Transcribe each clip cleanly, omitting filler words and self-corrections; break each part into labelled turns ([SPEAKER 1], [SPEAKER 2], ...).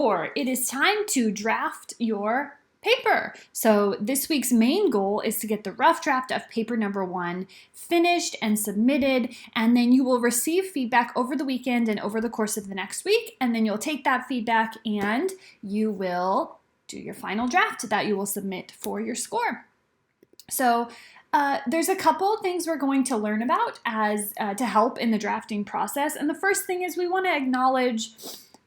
[SPEAKER 1] Or it is time to draft your paper. So this week's main goal is to get the rough draft of paper number 1 finished and submitted, and then you will receive feedback over the weekend and over the course of the next week, and then you'll take that feedback and you will do your final draft that you will submit for your score. So there's a couple things we're going to learn about as to help in the drafting process, and the first thing is we want to acknowledge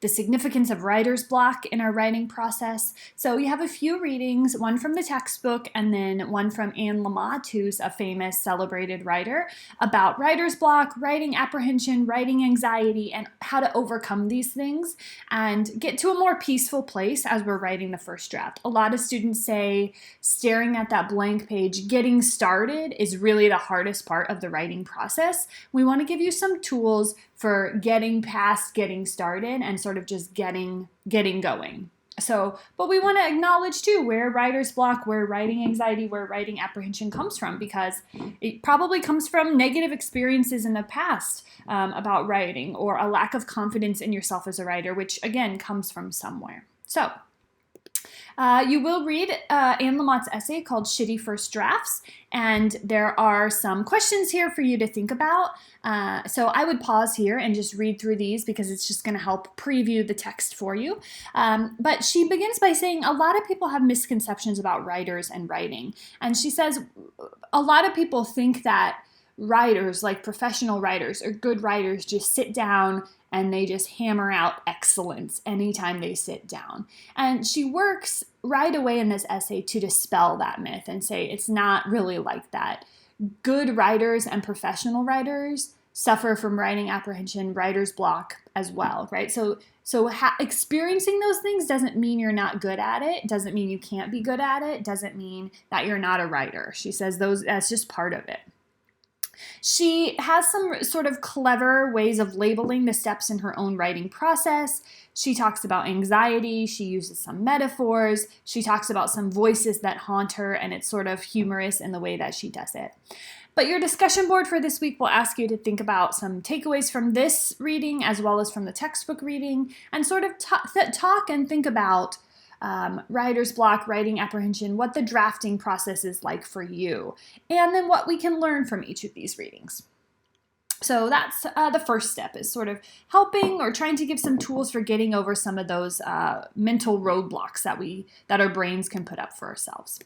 [SPEAKER 1] the significance of writer's block in our writing process. So you have a few readings, one from the textbook and then one from Anne Lamott, who's a famous celebrated writer, about writer's block, writing apprehension, writing anxiety, and how to overcome these things and get to a more peaceful place as we're writing the first draft. A lot of students say staring at that blank page, getting started is really the hardest part of the writing process. We want to give you some tools for getting past getting started and sort of just getting going. So, but we want to acknowledge too where writer's block, where writing anxiety, where writing apprehension comes from, because it probably comes from negative experiences in the past about writing, or a lack of confidence in yourself as a writer, which again comes from somewhere. So you will read Anne Lamott's essay called Shitty First Drafts, and there are some questions here for you to think about. So I would pause here and just read through these because it's just going to help preview the text for you. But she begins by saying a lot of people have misconceptions about writers and writing. And she says a lot of people think that writers, like professional writers or good writers, just sit down and they just hammer out excellence anytime they sit down. And she works right away in this essay to dispel that myth and say it's not really like that. Good writers and professional writers suffer from writing apprehension, writer's block as well, right? So experiencing those things doesn't mean you're not good at it, doesn't mean you can't be good at it, doesn't mean that you're not a writer. She says that's just part of it. She has some sort of clever ways of labeling the steps in her own writing process. She talks about anxiety. She uses some metaphors. She talks about some voices that haunt her, and it's sort of humorous in the way that she does it. But your discussion board for this week will ask you to think about some takeaways from this reading as well as from the textbook reading, and sort of talk and think about writer's block, writing apprehension, what the drafting process is like for you, and then what we can learn from each of these readings. So that's the first step, is sort of helping or trying to give some tools for getting over some of those mental roadblocks that our brains can put up for ourselves.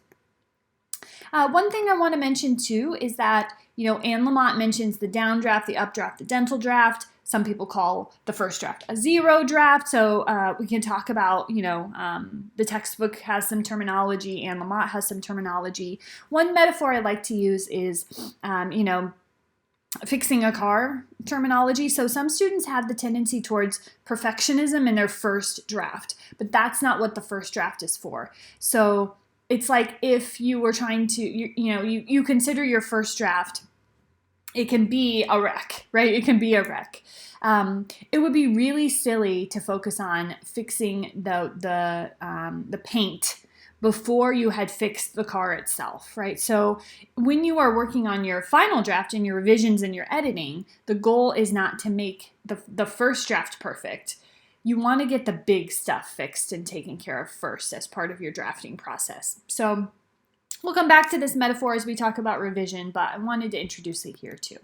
[SPEAKER 1] One thing I want to mention too is that, Anne Lamott mentions the down draft, the up draft, the dental draft. Some people call the first draft a zero draft. So we can talk about, the textbook has some terminology, Anne Lamott has some terminology. One metaphor I like to use is, fixing a car terminology. So some students have the tendency towards perfectionism in their first draft, but that's not what the first draft is for. So it's like if you were trying to, you consider your first draft, it can be a wreck, right? It can be a wreck. It would be really silly to focus on fixing the paint before you had fixed the car itself, right? So when you are working on your final draft and your revisions and your editing, the goal is not to make the first draft perfect. You want to get the big stuff fixed and taken care of first as part of your drafting process. So we'll come back to this metaphor as we talk about revision, but I wanted to introduce it here too.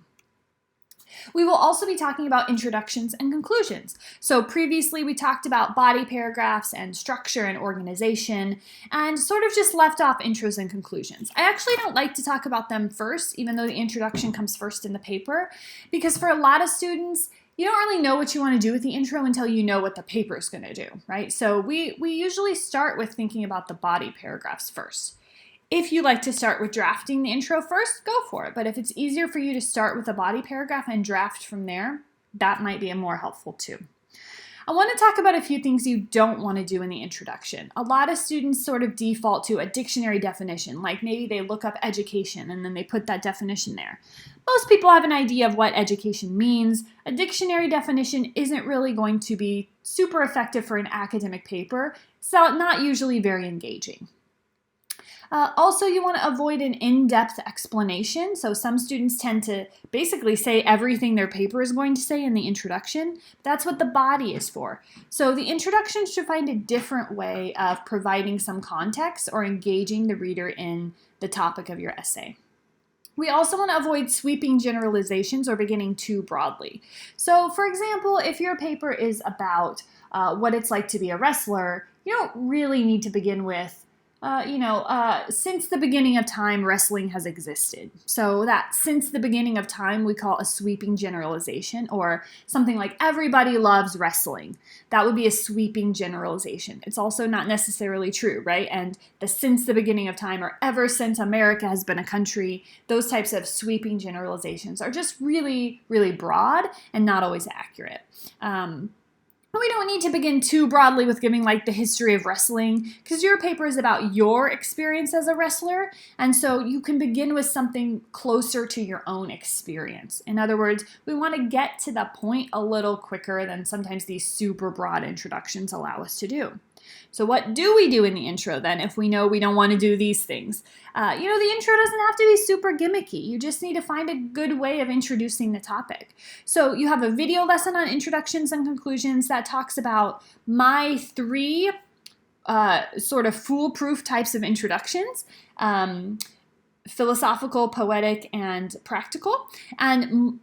[SPEAKER 1] We will also be talking about introductions and conclusions. So previously we talked about body paragraphs and structure and organization, and sort of just left off intros and conclusions. I actually don't like to talk about them first, even though the introduction comes first in the paper, because for a lot of students, you don't really know what you want to do with the intro until you know what the paper is going to do, right? So we usually start with thinking about the body paragraphs first. If you like to start with drafting the intro first, go for it. But if it's easier for you to start with a body paragraph and draft from there, that might be more helpful too. I want to talk about a few things you don't want to do in the introduction. A lot of students sort of default to a dictionary definition, like maybe they look up education and then they put that definition there. Most people have an idea of what education means. A dictionary definition isn't really going to be super effective for an academic paper, so not usually very engaging. Also, you want to avoid an in-depth explanation. So some students tend to basically say everything their paper is going to say in the introduction. That's what the body is for. So the introduction should find a different way of providing some context or engaging the reader in the topic of your essay. We also want to avoid sweeping generalizations or beginning too broadly. So for example, if your paper is about what it's like to be a wrestler, you don't really need to begin with since the beginning of time, wrestling has existed. So that since the beginning of time, we call a sweeping generalization, or something like everybody loves wrestling. That would be a sweeping generalization. It's also not necessarily true, right? And the since the beginning of time, or ever since America has been a country, those types of sweeping generalizations are just really, really broad and not always accurate. We don't need to begin too broadly with giving like the history of wrestling, because your paper is about your experience as a wrestler, and so you can begin with something closer to your own experience. In other words, we want to get to the point a little quicker than sometimes these super broad introductions allow us to do. So what do we do in the intro then if we know we don't want to do these things? The intro doesn't have to be super gimmicky. You just need to find a good way of introducing the topic. So you have a video lesson on introductions and conclusions that talks about my 3 sort of foolproof types of introductions. Philosophical, poetic, and practical. And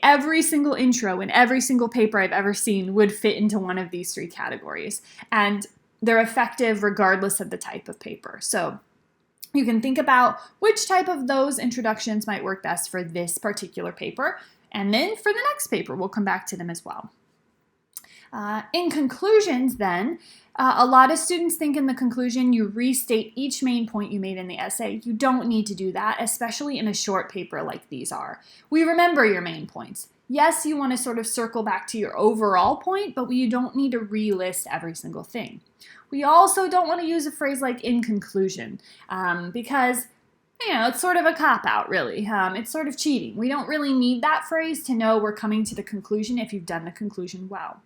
[SPEAKER 1] every single intro in every single paper I've ever seen would fit into one of these 3 categories. And they're effective regardless of the type of paper. So you can think about which type of those introductions might work best for this particular paper. And then for the next paper, we'll come back to them as well. In conclusions then, a lot of students think in the conclusion you restate each main point you made in the essay. You don't need to do that, especially in a short paper like these are. We remember your main points. Yes, you want to sort of circle back to your overall point, but you don't need to relist every single thing. We also don't want to use a phrase like in conclusion, because it's sort of a cop-out, really. It's sort of cheating. We don't really need that phrase to know we're coming to the conclusion if you've done the conclusion well.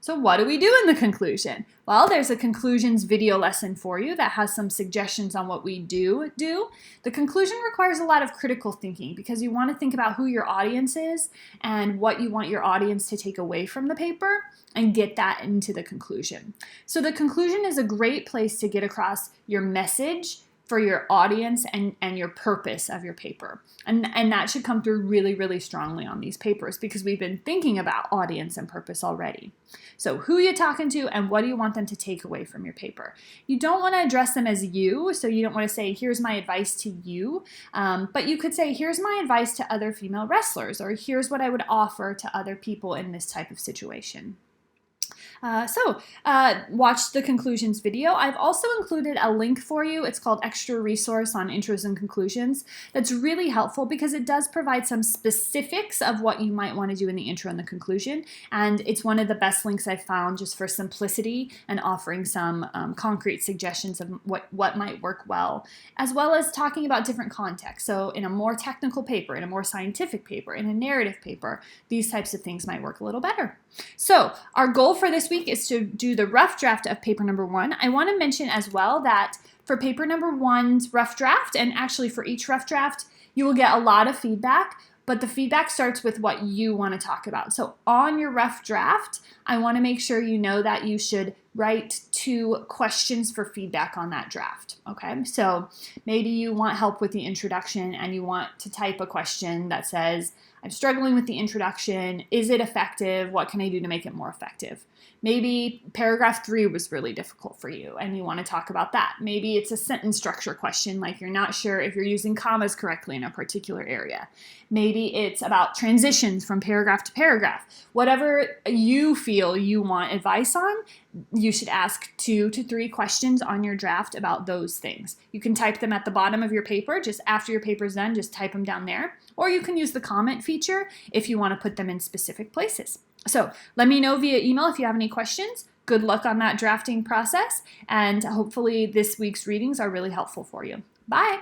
[SPEAKER 1] So what do we do in the conclusion? Well, there's a conclusions video lesson for you that has some suggestions on what we do. The conclusion requires a lot of critical thinking because you want to think about who your audience is and what you want your audience to take away from the paper and get that into the conclusion. So the conclusion is a great place to get across your message for your audience and your purpose of your paper. And that should come through really, really strongly on these papers because we've been thinking about audience and purpose already. So who are you talking to and what do you want them to take away from your paper? You don't want to address them as you, so you don't want to say, here's my advice to you, but you could say, here's my advice to other female wrestlers, or here's what I would offer to other people in this type of situation. Watch the conclusions video. I've also included a link for you. It's called Extra Resource on Intros and Conclusions. That's really helpful because it does provide some specifics of what you might want to do in the intro and the conclusion. And it's one of the best links I've found just for simplicity and offering some concrete suggestions of what might work well, as well as talking about different contexts. So in a more technical paper, in a more scientific paper, in a narrative paper, these types of things might work a little better. So our goal for this week is to do the rough draft of paper number 1. I want to mention as well that for paper number 1's rough draft, and actually for each rough draft, you will get a lot of feedback, but the feedback starts with what you want to talk about. So on your rough draft, I want to make sure you know that you should write 2 questions for feedback on that draft, okay? So maybe you want help with the introduction and you want to type a question that says, I'm struggling with the introduction. Is it effective? What can I do to make it more effective? Maybe paragraph 3 was really difficult for you and you want to talk about that. Maybe it's a sentence structure question, like you're not sure if you're using commas correctly in a particular area. Maybe it's about transitions from paragraph to paragraph. Whatever you feel you want advice on, you should ask 2 to 3 questions on your draft about those things. You can type them at the bottom of your paper, just after your paper's done, just type them down there. Or you can use the comment feature if you want to put them in specific places. So let me know via email if you have any questions. Good luck on that drafting process, and hopefully this week's readings are really helpful for you. Bye!